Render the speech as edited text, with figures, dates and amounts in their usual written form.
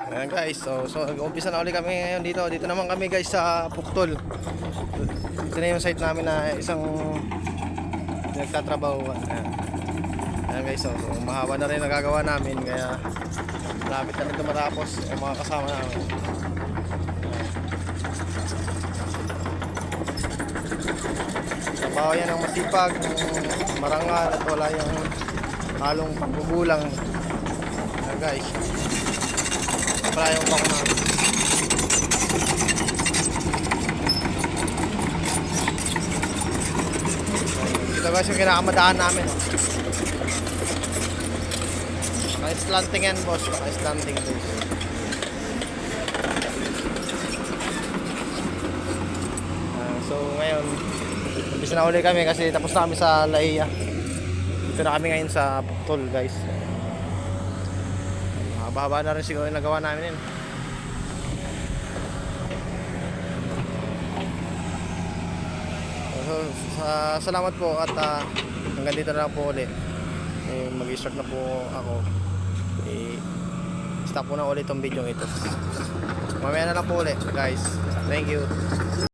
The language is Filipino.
Ayan guys, so nag-umpisa na ulit kami ngayon dito. Dito naman kami guys sa Puktol. Ito na yung site namin na isang nagtatrabaho. Ayan guys, so mahaba na rin nagagawa namin. Kaya malapit na rin ito matapos yung mga kasama namin. Trabaho yan ang masipag, marangal at wala yung halong pagbubulang. Ayan guys, wala yung pako namin. Ito guys yung kinakamadaan namin. Naka-slanting yan boss, naka-slanting guys. So ngayon umpisa na ulit kami kasi tapos na kami sa Laia. Dito na kami ngayon sa Puktol guys. Haba-haba na rin siguro yung nagawa namin yun. So, salamat po at hanggang dito na lang po ulit. Mag-start na po ako. Stop po na ulit itong video ito. Mamaya na lang po ulit guys. Thank you.